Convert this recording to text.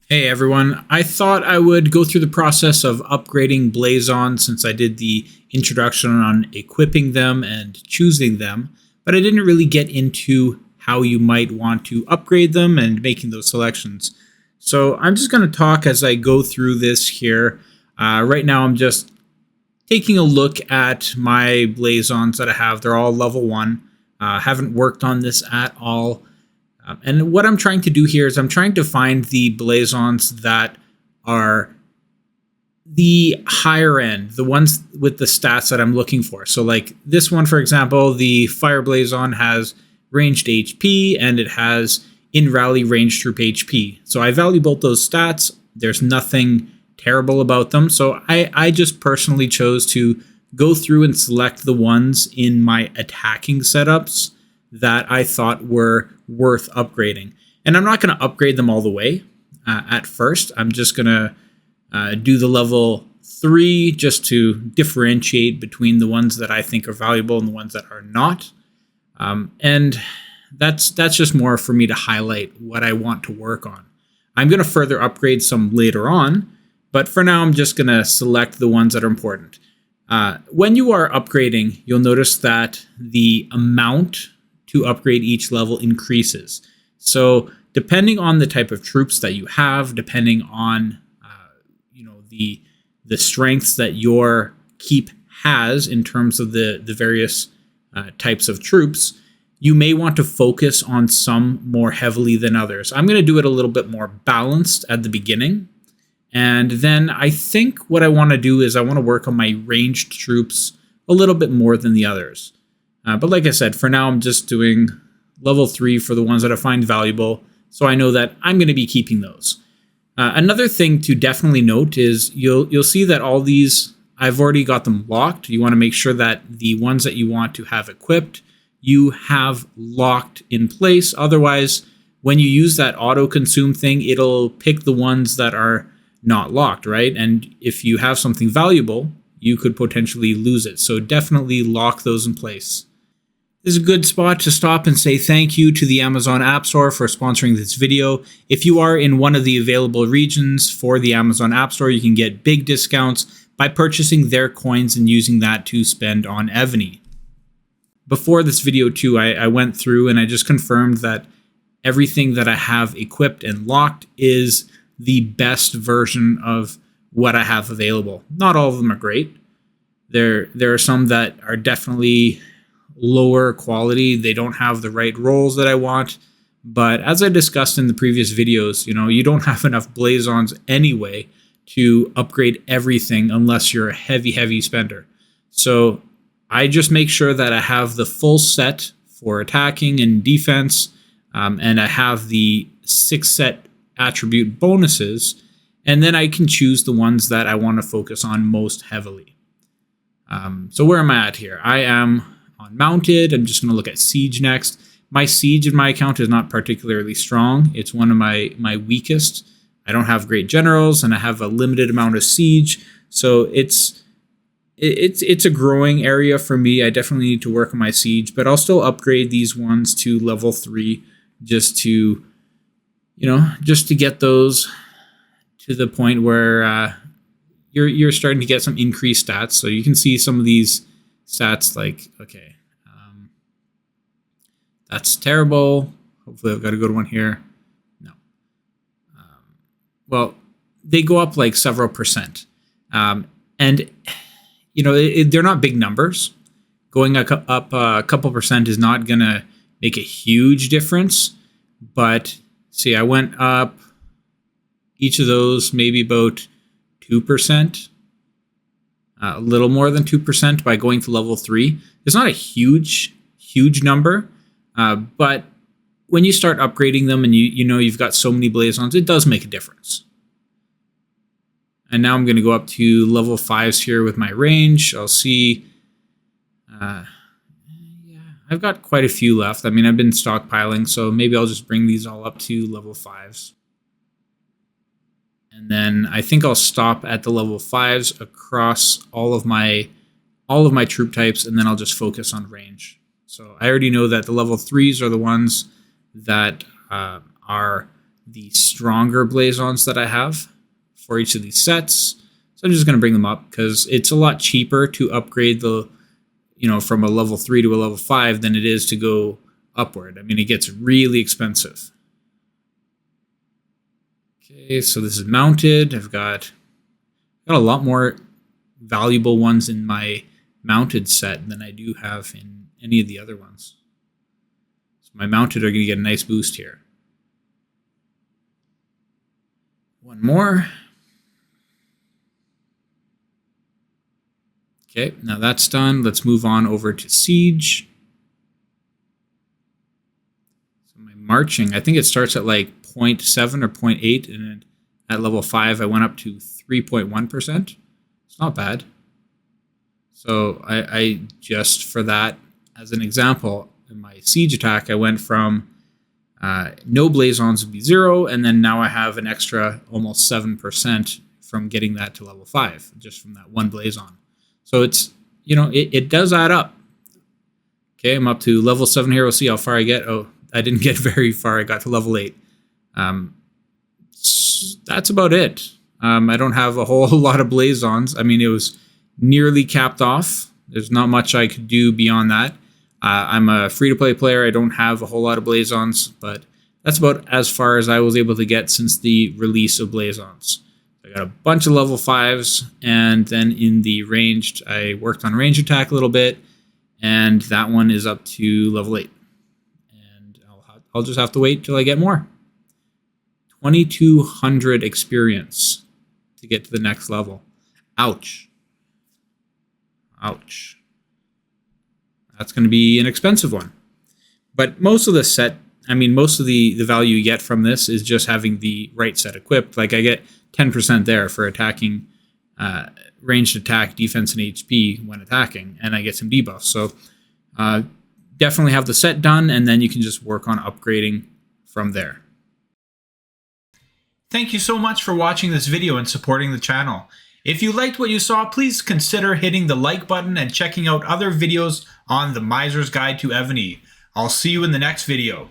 Hey everyone, I thought I would go through the process of upgrading Blazons since I did the introduction on equipping them and choosing them, but I didn't really get into how you might want to upgrade them and making those selections. So I'm just going to talk as I go through this here. Right now I'm just taking a look at my Blazons that I have. They're all level 1. Haven't worked on this at all. And what I'm trying to do here is I'm trying to find the Blazons that are the higher end, the ones with the stats that I'm looking for. So like this one, for example, the Fire Blazon has ranged HP and it has in rally ranged troop HP. So I value both those stats. There's nothing terrible about them. So I just personally chose to go through and select the ones in my attacking setups that I thought were worth upgrading. And I'm not going to upgrade them all the way at first. I'm just going to do the level 3 just to differentiate between the ones that I think are valuable and the ones that are not. And that's just more for me to highlight what I want to work on. I'm going to further upgrade some later on, but for now I'm just going to select the ones that are important. When you are upgrading, you'll notice that the amount to upgrade each level increases. So depending on the type of troops that you have, depending on the strengths that your keep has in terms of the various types of troops, you may want to focus on some more heavily than others. I'm going to do it a little bit more balanced at the beginning. And then I think what I want to do is I want to work on my ranged troops a little bit more than the others. But like I said, for now, I'm just doing level 3 for the ones that I find valuable, so I know that I'm going to be keeping those. Another thing to definitely note is you'll see that all these, I've already got them locked. You want to make sure that the ones that you want to have equipped, you have locked in place. Otherwise, when you use that auto-consume thing, it'll pick the ones that are not locked, right? And if you have something valuable, you could potentially lose it. So definitely lock those in place. This is a good spot to stop and say thank you to the Amazon App Store for sponsoring this video. If you are in one of the available regions for the Amazon App Store, you can get big discounts by purchasing their coins and using that to spend on Evony. Before this video too, I went through and I just confirmed that everything that I have equipped and locked is the best version of what I have available. Not all of them are great. There are some that are definitely lower quality. They don't have the right rolls that I want. But as I discussed in the previous videos, you don't have enough Blazons anyway to upgrade everything unless you're a heavy spender. So I just make sure that I have the full set for attacking and defense, and I have the 6 set attribute bonuses, and then I can choose the ones that I want to focus on most heavily. So where am I at here? I am on mounted. I'm just going to look at siege next. My siege in my account is not particularly strong. It's one of my weakest. I don't have great generals, and I have a limited amount of siege. So it's a growing area for me. I definitely need to work on my siege, but I'll still upgrade these ones to level 3 just to get those to the point where you're starting to get some increased stats. So you can see some of these stats like, okay, that's terrible. Hopefully I've got a good one here. No. Well, they go up like several percent. And, they're not big numbers. Going up a couple percent is not going to make a huge difference. But see, I went up each of those maybe about 2%. A little more than 2% by going to level 3. It's not a huge number, but when you start upgrading them and you've got so many Blazons, it does make a difference. And now I'm going to go up to level 5s here with my range. I'll see. I've got quite a few left. I mean, I've been stockpiling, so maybe I'll just bring these all up to level 5s. And then I think I'll stop at the level 5s across all of my troop types, and then I'll just focus on range. So I already know that the level 3s are the ones that are the stronger Blazons that I have for each of these sets. So I'm just going to bring them up because it's a lot cheaper to upgrade the, from a level 3 to a level 5 than it is to go upward. I mean, it gets really expensive. Okay, so this is mounted. I've got a lot more valuable ones in my mounted set than I do have in any of the other ones. So my mounted are going to get a nice boost here. One more. Okay, now that's done. Let's move on over to Siege. So my marching, I think it starts at like 0.7 or 0.8, and at level 5 I went up to 3.1%. It's not bad. So I just, for that as an example, in my Siege attack, I went from no Blazons would be 0, and then now I have an extra almost 7% from getting that to level 5, just from that one Blazon. So it's, it does add up. Okay, I'm up to level 7 here. We'll see how far I get. Oh, I didn't get very far. I got to level 8. That's about it. I don't have a whole lot of Blazons. I mean, it was nearly capped off. There's not much I could do beyond that. I'm a free-to-play player. I don't have a whole lot of Blazons, but that's about as far as I was able to get since the release of Blazons. I got a bunch of level 5s, and then in the ranged, I worked on range attack a little bit, and that one is up to level 8. And I'll just have to wait till I get more. 2,200 experience to get to the next level. Ouch. Ouch. That's going to be an expensive one. But most of the set, most of the value you get from this is just having the right set equipped. Like I get 10% there for attacking, ranged attack, defense, and HP when attacking, and I get some debuffs. So definitely have the set done, and then you can just work on upgrading from there. Thank you so much for watching this video and supporting the channel. If you liked what you saw, please consider hitting the like button and checking out other videos on the Miser's Guide to Evony. I'll see you in the next video.